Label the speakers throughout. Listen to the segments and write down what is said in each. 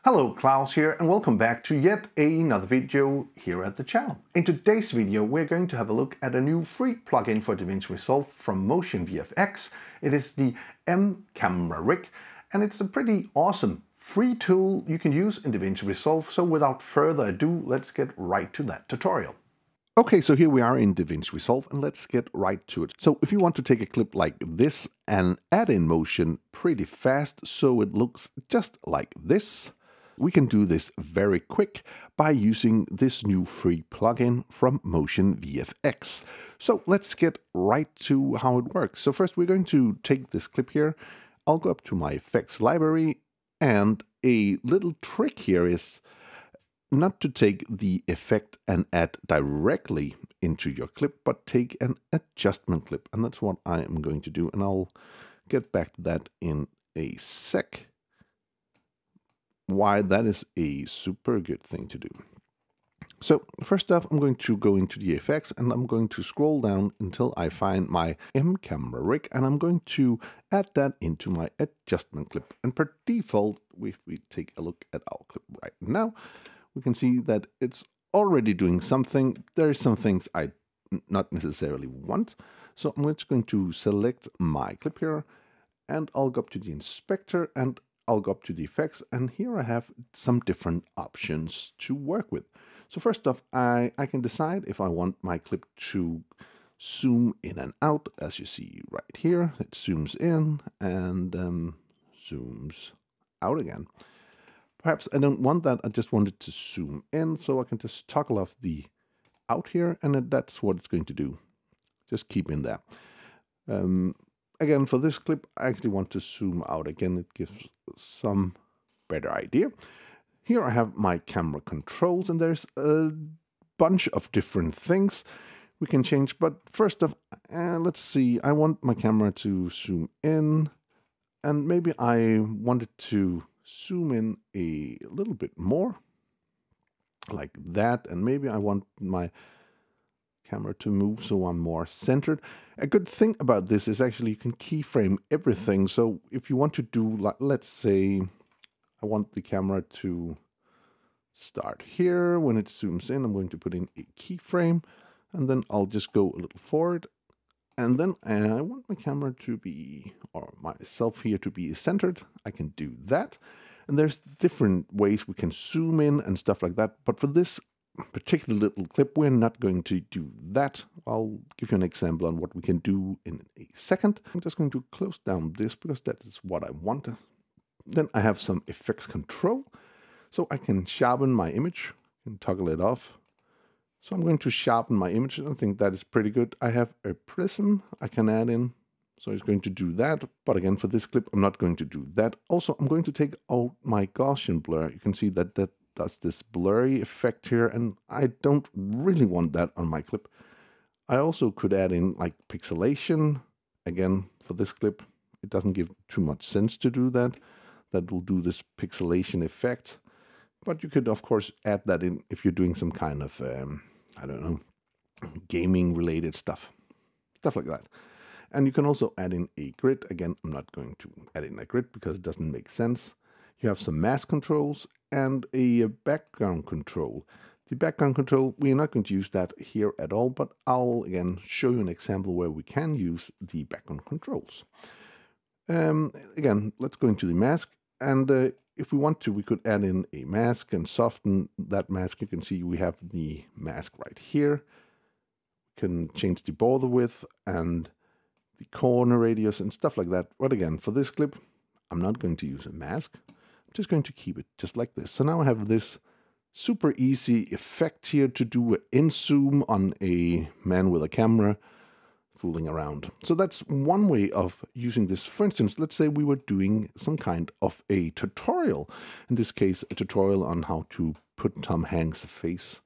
Speaker 1: Hello, Klaus here, and welcome back to yet another video here at the channel. In today's video, we're going to have a look at a new free plugin for DaVinci Resolve from MotionVFX. It is the Mcamrig, and it's a pretty awesome free tool you can use in DaVinci Resolve. So without further ado, let's get right to that tutorial. Okay, so here we are in DaVinci Resolve, and let's get right to it. So if you want to take a clip like this and add in motion pretty fast so it looks just like this, we can do this very quick by using this new free plugin from MotionVFX. So let's get right to how it works. So first we're going to take this clip here. I'll go up to my effects library, and a little trick here is not to take the effect and add directly into your clip, but take an adjustment clip. And that's what I am going to do. And I'll get back to that in a sec. Why that is a super good thing to do. So first off, I'm going to go into the effects and I'm going to scroll down until I find my Mcamrig, and I'm going to add that into my adjustment clip. And per default, if we take a look at our clip right now, we can see that it's already doing something. There are some things I not necessarily want. So I'm just going to select my clip here, and I'll go up to the inspector and I'll go up to the effects, and here I have some different options to work with. So first off, I can decide if I want my clip to zoom in and out, as you see right here. It zooms in and zooms out again. Perhaps I don't want that, I just want it to zoom in, so I can just toggle off the out here, and that's what it's going to do. Just keep in there. Again, for this clip, I actually want to zoom out. Again, it gives some better idea. Here I have my camera controls, and there's a bunch of different things we can change. But first off, let's see, I want my camera to zoom in, and maybe I want it to zoom in a little bit more, like that, and maybe I want my camera to move so I'm more centered. A good thing about this is actually you can keyframe everything. So if you want to do, like, let's say I want the camera to start here. When it zooms in, I'm going to put in a keyframe, and then I'll just go a little forward. And then I want my camera to be, or myself here to be centered. I can do that. And there's different ways we can zoom in and stuff like that. But for this particular little clip, we're not going to do that. I'll give you an example on what we can do in a second. I'm just going to close down this because that is what I want. Then I have some effects control, so I can sharpen my image and toggle it off. So I'm going to sharpen my image. I think that is pretty good. I have a prism I can add in, so it's going to do that. But again, for this clip, I'm not going to do that. Also, I'm going to take out my Gaussian blur. You can see that that does this blurry effect here, and I don't really want that on my clip. I also could add in like pixelation. Again, for this clip, it doesn't give too much sense to do that. That will do this pixelation effect. But you could, of course, add that in if you're doing some kind of, I don't know, gaming related stuff like that. And you can also add in a grid. Again, I'm not going to add in a grid because it doesn't make sense. You have some mask controls and a background control. The background control, we're not going to use that here at all, but I'll again show you an example where we can use the background controls. Again, let's go into the mask, and if we want to, we could add in a mask and soften that mask. You can see we have the mask right here. We can change the border width and the corner radius and stuff like that. But again, for this clip, I'm not going to use a mask. I'm just going to keep it just like this. So now I have this super easy effect here to do an in-zoom on a man with a camera fooling around. So that's one way of using this. For instance, let's say we were doing some kind of a tutorial. In this case, a tutorial on how to put Tom Hanks' face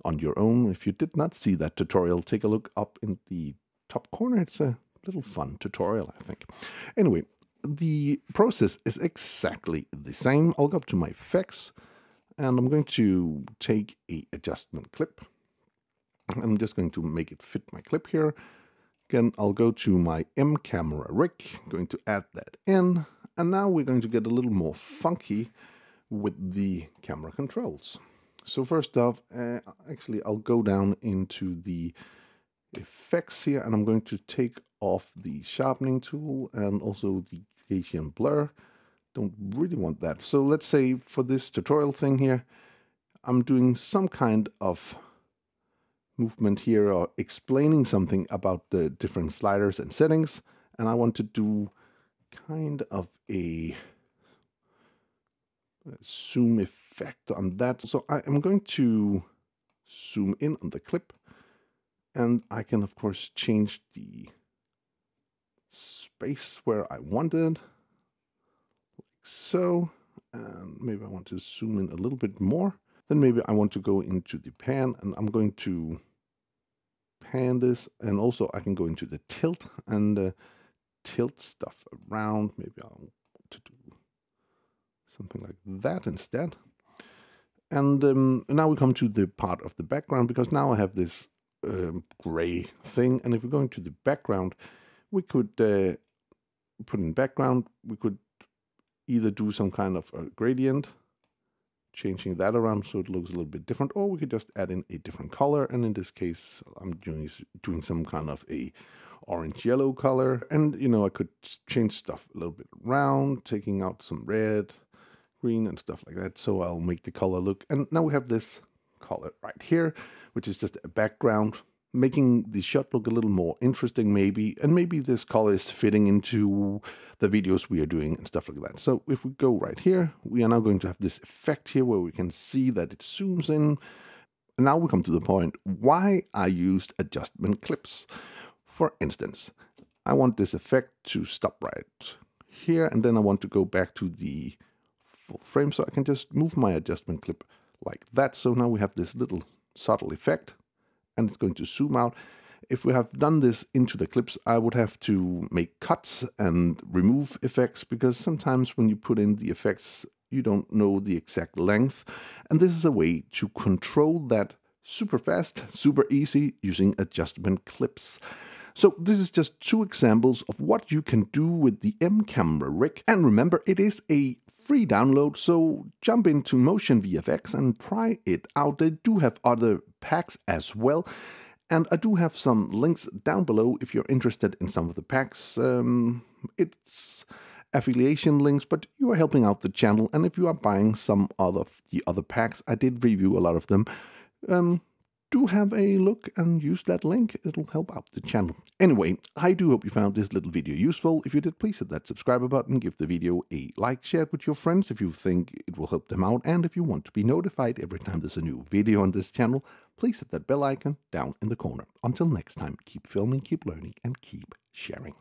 Speaker 1: on your own. If you did not see that tutorial, take a look up in the top corner. It's a little fun tutorial, I think. Anyway, the process is exactly the same. I'll go up to my effects, and I'm going to take a adjustment clip. I'm just going to make it fit my clip here. Again, I'll go to my Mcamrig, going to add that in, and now we're going to get a little more funky with the camera controls. So first off, actually I'll go down into the effects here, and I'm going to take off the sharpening tool and also the Gaussian blur. Don't really want that. So let's say for this tutorial thing here, I'm doing some kind of movement here or explaining something about the different sliders and settings, and I want to do kind of a zoom effect on that. So I am going to zoom in on the clip, and I can of course change the space where I want it, like so. And maybe I want to zoom in a little bit more. Then maybe I want to go into the pan, and I'm going to pan this, and also I can go into the tilt and tilt stuff around. Maybe I'll want to do something like that instead. And now we come to the part of the background, because now I have this gray thing, and if we go into the background, we could put in background, we could either do some kind of a gradient, changing that around so it looks a little bit different, or we could just add in a different color, and in this case I'm doing some kind of a orange yellow color. And you know, I could change stuff a little bit around, taking out some red, green and stuff like that, so I'll make the color look. And now we have this color right here, which is just a background, making the shot look a little more interesting maybe, and maybe this color is fitting into the videos we are doing and stuff like that. So if we go right here, we are now going to have this effect here where we can see that it zooms in. And now we come to the point why I used adjustment clips. For instance, I want this effect to stop right here, and then I want to go back to the full frame, so I can just move my adjustment clip like that. So now we have this little subtle effect, and it's going to zoom out. If we have done this into the clips, I would have to make cuts and remove effects, because sometimes when you put in the effects, you don't know the exact length. And this is a way to control that super fast, super easy, using adjustment clips. So this is just two examples of what you can do with the Mcamrig. And remember, it is a free download, so jump into MotionVFX and try it out. They do have other packs as well, and I do have some links down below if you're interested in some of the packs. It's affiliation links, but you are helping out the channel, and if you are buying some of the other packs, I did review a lot of them, do have a look and use that link. It'll help out the channel. Anyway, I do hope you found this little video useful. If you did, please hit that subscribe button, give the video a like, share it with your friends if you think it will help them out, and if you want to be notified every time there's a new video on this channel, please hit that bell icon down in the corner. Until next time, keep filming, keep learning, and keep sharing.